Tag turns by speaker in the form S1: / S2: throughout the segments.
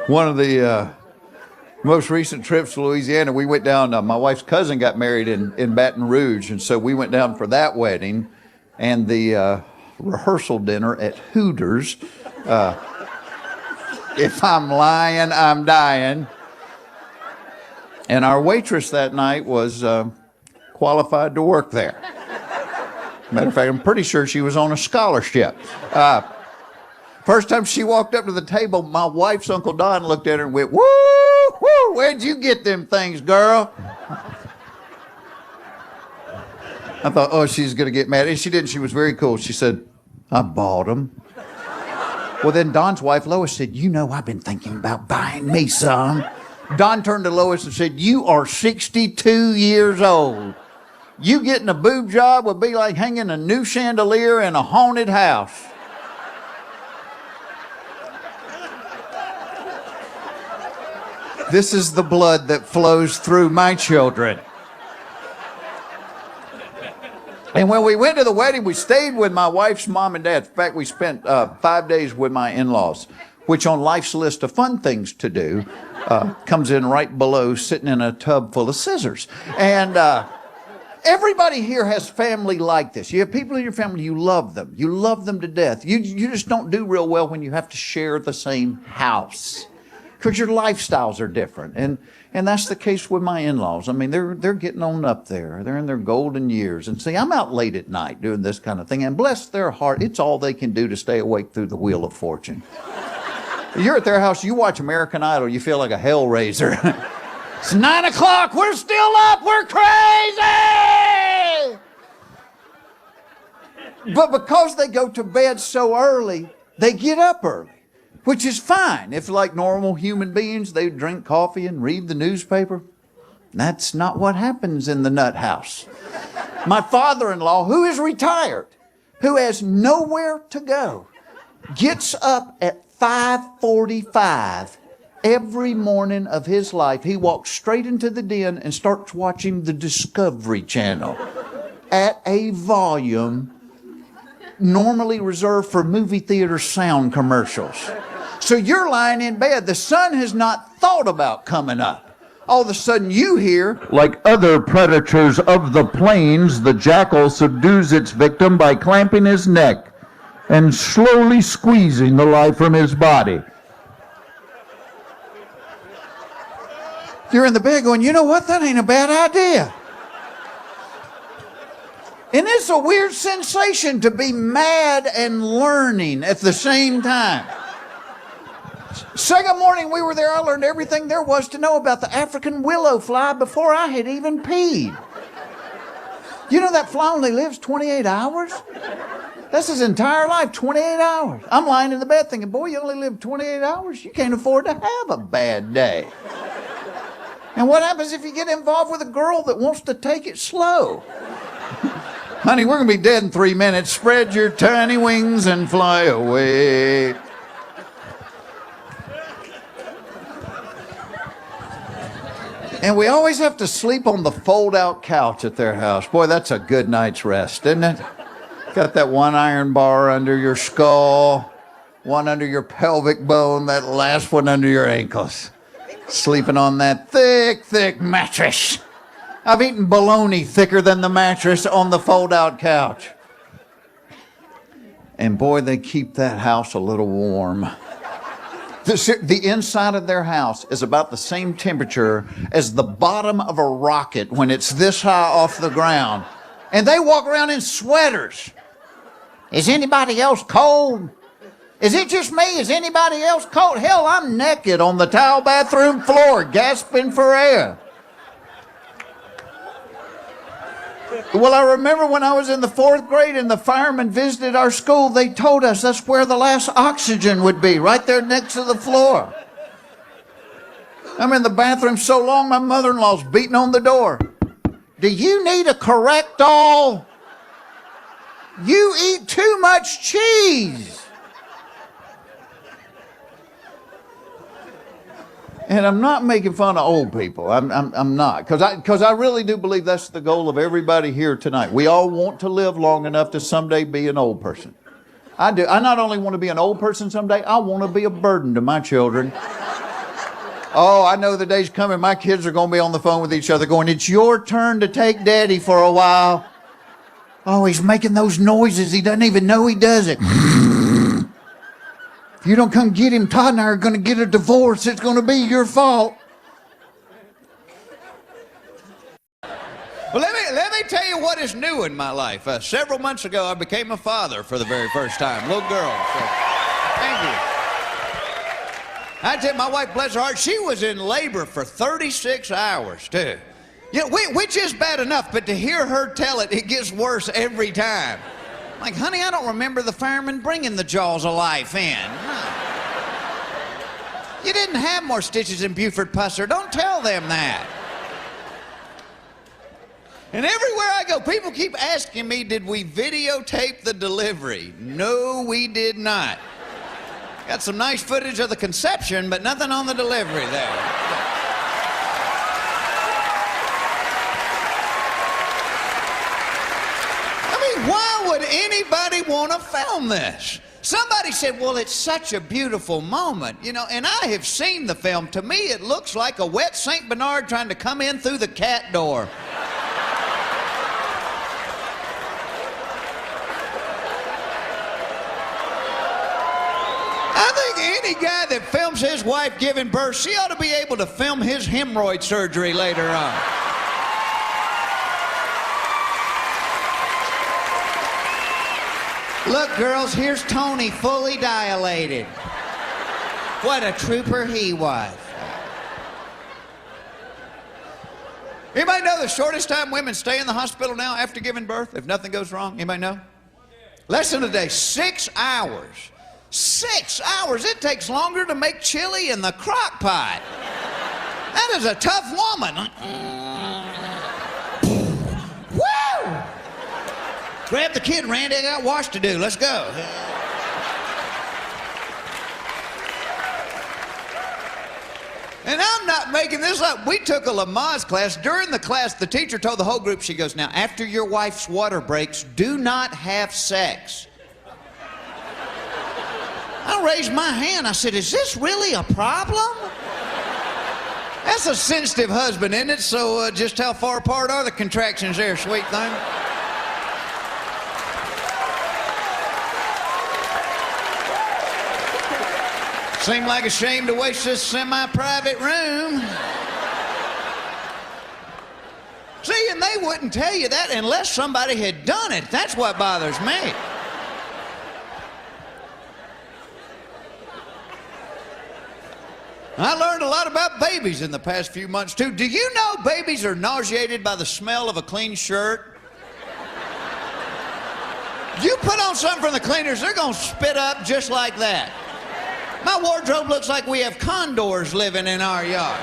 S1: One of the most recent trips to Louisiana, we went down, my wife's cousin got married in Baton Rouge, and so we went down for that wedding and the rehearsal dinner at Hooters. If I'm lying, I'm dying. And our waitress that night was qualified to work there. Matter of fact, I'm pretty sure she was on a scholarship. First time she walked up to the table, my wife's Uncle Don looked at her and went, "Woo, woo, where'd you get them things, girl?" I thought, oh, she's going to get mad. And she didn't. She was very cool. She said, "I bought them." Well, then Don's wife, Lois, said, "You know, I've been thinking about buying me some." Don turned to Lois and said, "You are 62 years old. You getting a boob job would be like hanging a new chandelier in a haunted house." This is the blood that flows through my children. And when we went to the wedding, we stayed with my wife's mom and dad. In fact, we spent 5 days with my in-laws, which on life's list of fun things to do comes in right below sitting in a tub full of scissors. And everybody here has family like this. You have people in your family, you love them. You love them to death. You just don't do real well when you have to share the same house, because your lifestyles are different. And that's the case with my in-laws. I mean, they're getting on up there. They're in their golden years. And see, I'm out late at night doing this kind of thing. And bless their heart, it's all they can do to stay awake through the Wheel of Fortune. You're at their house, you watch American Idol, you feel like a hellraiser. It's 9 o'clock, we're still up, we're crazy! But because they go to bed so early, they get up early. Which is fine. If, like normal human beings, they drink coffee and read the newspaper. That's not what happens in the nut house. My father-in-law, who is retired, who has nowhere to go, gets up at 5:45 every morning of his life. He walks straight into the den and starts watching the Discovery Channel at a volume normally reserved for movie theater sound commercials. So you're lying in bed. The sun has not thought about coming up. All of a sudden you hear,
S2: "Like other predators of the plains, the jackal subdues its victim by clamping his neck and slowly squeezing the life from his body."
S1: You're in the bed going, you know what? That ain't a bad idea. And it's a weird sensation to be mad and learning at the same time. Second morning we were there, I learned everything there was to know about the African willow fly before I had even peed. You know that fly only lives 28 hours? That's his entire life, 28 hours. I'm lying in the bed thinking, boy, you only live 28 hours? You can't afford to have a bad day. And what happens if you get involved with a girl that wants to take it slow? Honey, we're going to be dead in 3 minutes. Spread your tiny wings and fly away. And we always have to sleep on the fold-out couch at their house. Boy, that's a good night's rest, isn't it? Got that one iron bar under your skull, one under your pelvic bone, that last one under your ankles. Sleeping on that thick, thick mattress. I've eaten bologna thicker than the mattress on the fold-out couch. And boy, they keep that house a little warm. The inside of their house is about the same temperature as the bottom of a rocket when it's this high off the ground. And they walk around in sweaters. Is anybody else cold? Is it just me? Is anybody else cold? Hell, I'm naked on the tile bathroom floor, gasping for air. Well, I remember when I was in the 4th grade and the firemen visited our school, they told us that's where the last oxygen would be, right there next to the floor. I'm in the bathroom so long, my mother-in-law's beating on the door. Do you need a correct-all? You eat too much cheese. And I'm not making fun of old people. I'm not. Because I really do believe that's the goal of everybody here tonight. We all want to live long enough to someday be an old person. I do. I not only want to be an old person someday, I want to be a burden to my children. Oh, I know the day's coming. My kids are going to be on the phone with each other going, it's your turn to take Daddy for a while. Oh, he's making those noises. He doesn't even know he does it. If you don't come get him, Todd and I are going to get a divorce. It's going to be your fault. Well, let me tell you what is new in my life. Several months ago, I became a father for the very first time. Little girl. So, thank you. I tell you, my wife, bless her heart, she was in labor for 36 hours, too. You know, which is bad enough, but to hear her tell it, it gets worse every time. Like, honey, I don't remember the fireman bringing the jaws of life in. No. You didn't have more stitches in Buford Pusser. Don't tell them that. And everywhere I go, people keep asking me, did we videotape the delivery? No, we did not. Got some nice footage of the conception, but nothing on the delivery there. I mean, why would anybody want to film this? Somebody said, well, it's such a beautiful moment, you know, and I have seen the film. To me, it looks like a wet St. Bernard trying to come in through the cat door. I think any guy that films his wife giving birth, she ought to be able to film his hemorrhoid surgery later on. Look, girls, here's Tony fully dilated. What a trooper he was. Anybody know the shortest time women stay in the hospital now after giving birth, if nothing goes wrong? Anybody know? Less than a day, 6 hours. 6 hours. It takes longer to make chili in the crock pot. That is a tough woman. Woo! Grab the kid, Randy. I got wash to do. Let's go. And I'm not making this up. We took a Lamaze class. During the class, the teacher told the whole group, she goes, now, after your wife's water breaks, do not have sex. I raised my hand. I said, is this really a problem? That's a sensitive husband, isn't it? So just how far apart are the contractions there, sweet thing? Seemed like a shame to waste this semi-private room. See, and they wouldn't tell you that unless somebody had done it. That's what bothers me. I learned a lot about babies in the past few months, too. Do you know babies are nauseated by the smell of a clean shirt? You put on something from the cleaners, they're going to spit up just like that. My wardrobe looks like we have condors living in our yard.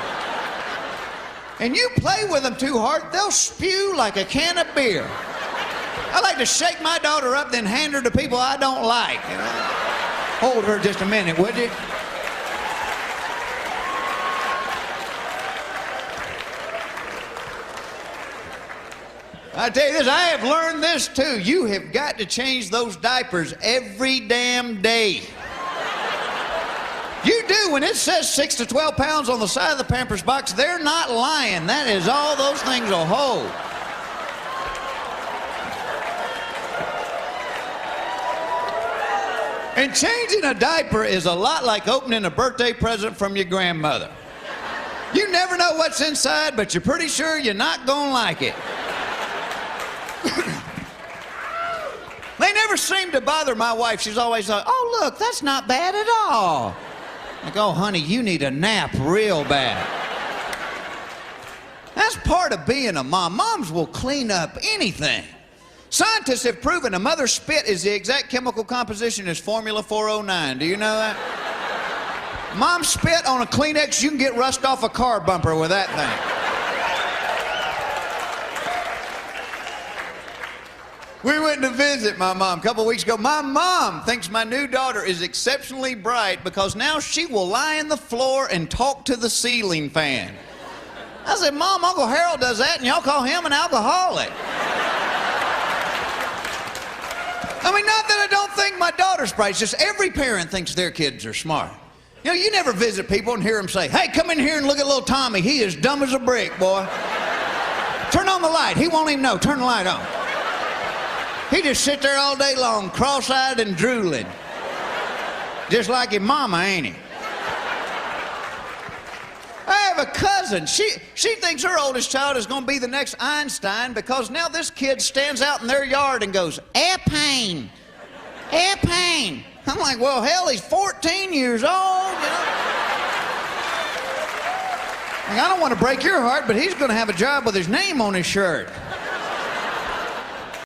S1: And you play with them too hard, they'll spew like a can of beer. I like to shake my daughter up, then hand her to people I don't like. You know? Hold her just a minute, would you? I tell you this, I have learned this too. You have got to change those diapers every damn day. You do. When it says 6 to 12 pounds on the side of the Pampers box, they're not lying. That is all those things will hold. And changing a diaper is a lot like opening a birthday present from your grandmother. You never know what's inside, but you're pretty sure you're not gonna like it. They never seem to bother my wife. She's always like, oh, look, that's not bad at all. Like, oh, honey, you need a nap real bad. That's part of being a mom. Moms will clean up anything. Scientists have proven a mother's spit is the exact chemical composition as Formula 409. Do you know that? Mom spit on a Kleenex, you can get rust off a car bumper with that thing. We went to visit my mom a couple of weeks ago. My mom thinks my new daughter is exceptionally bright because now she will lie on the floor and talk to the ceiling fan. I said, Mom, Uncle Harold does that and y'all call him an alcoholic. I mean, not that I don't think my daughter's bright, it's just every parent thinks their kids are smart. You know, you never visit people and hear them say, hey, come in here and look at little Tommy. He is dumb as a brick, boy. Turn on the light. He won't even know. Turn the light on. He just sit there all day long, cross-eyed and drooling. Just like his mama, ain't he? I have a cousin. She thinks her oldest child is going to be the next Einstein because now this kid stands out in their yard and goes, airplane, airplane. I'm like, well, hell, he's 14 years old, you know? Like, I don't want to break your heart, but he's going to have a job with his name on his shirt.